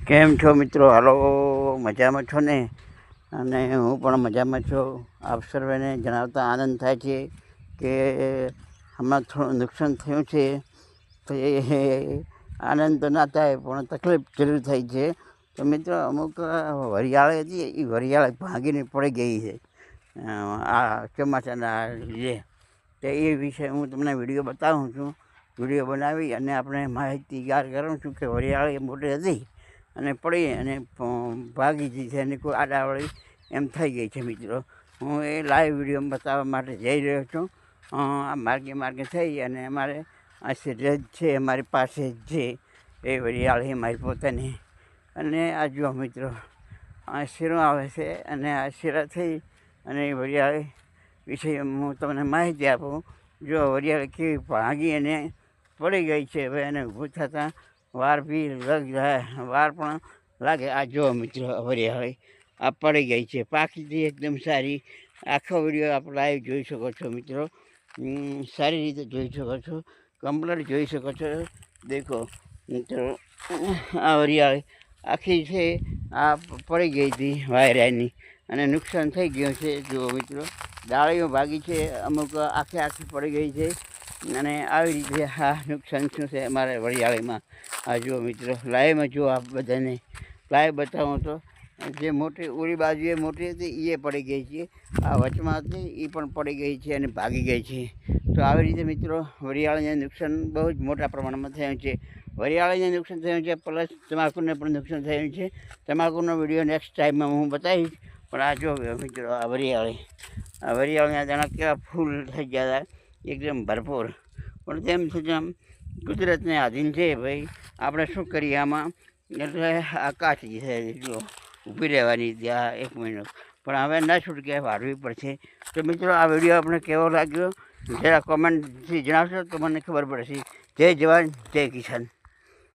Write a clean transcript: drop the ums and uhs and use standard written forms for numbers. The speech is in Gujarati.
કેમ છો મિત્રો? હાલો, મજામાં છો ને? અને હું પણ મજામાં છું. આપ સર્વેને જણાવતા આનંદ થાય છે કે હમણાં થોડું નુકસાન થયું છે. તો એ આનંદ તો ના થાય પણ તકલીફ જરૂર થઈ છે. તો મિત્રો અમુક વરિયાળી હતી, એ વરિયાળી ભાંગીને પડી ગઈ છે આ ચોમાસાના લીધે. તો એ વિશે હું તમને વિડીયો બતાવું છું. વિડીયો બનાવી અને આપણે માહિતીગાર કરું છું કે વરિયાળી મોટી હતી અને પડી અને ભાગી ગઈ છે અને કોઈ આડાવળી એમ થઈ ગઈ છે. મિત્રો હું એ લાઈવ વિડીયો બતાવવા માટે જઈ રહ્યો છું. આ માર્ગે થઈ અને અમારે આ સિરજ છે, અમારી પાસે જ છે એ વરિયાળી મારી પોતાની. અને આ જુઓ મિત્રો, આ શીરો આવે છે અને આ શીરા થઈ અને એ વરિયાળી વિશે હું તમને માહિતી આપું. જો વરિયાળી કેવી ભાગી અને પડી ગઈ છે. હવે એને ઊભું થતાં વાર બી વાર પણ લાગે. આ જુઓ મિત્રો, વરિયાળી આ પડી ગઈ છે, પાકીથી એકદમ સારી. આખો વિડીયો આપ લાઈવ જોઈ શકો છો મિત્રો, સારી રીતે જોઈ શકો છો, કમ્પ્લીટ જોઈ શકો છો. દેખો મિત્રો, આ વરિયાળી આખી છે આ પડી ગઈ હતી વાયરાની અને નુકસાન થઈ ગયું છે. જુઓ મિત્રો, ડાળીઓ ભાગી છે, અમુક આખી પડી ગઈ છે. અને આવી રીતે આ નુકસાન શું છે અમારે વરિયાળીમાં. આ જુઓ મિત્રો, લાઈવમાં જુઓ, આપ બધાને લાઈવ બતાવું તો જે મોટી ઉરી બાજુ એ મોટી હતી એ પડી ગઈ છે, આ વચમાં હતી એ પણ પડી ગઈ છે અને ભાગી ગઈ છે. તો આવી રીતે મિત્રો વરિયાળીને નુકસાન બહુ જ મોટા પ્રમાણમાં થયું છે. વરિયાળીને નુકસાન થયું છે, પ્લસ તમાકુને પણ નુકસાન થયું છે. તમાકુનો વિડીયો નેક્સ્ટ ટાઈમમાં હું બતાવીશ. પણ આ જો મિત્રો, આ વરિયાળીના દાણા કેવા ફૂલ થઈ ગયા હતા, એકદમ ભરપૂર. પણ તેમ છતાં કુદરતને આધીન છે ભાઈ, આપણે શું કરીએ આમાં. એટલે આ કાચી છે, જો ઊભી રહેવાની ત્યાં 1 મહિનો, પણ હવે ના છૂટકે વાળવી પડશે. તો મિત્રો, આ વિડીયો આપણે કેવો લાગ્યો જરા કોમેન્ટથી જણાવશો તો મને ખબર પડશે. જય જવાન, જય કિસાન.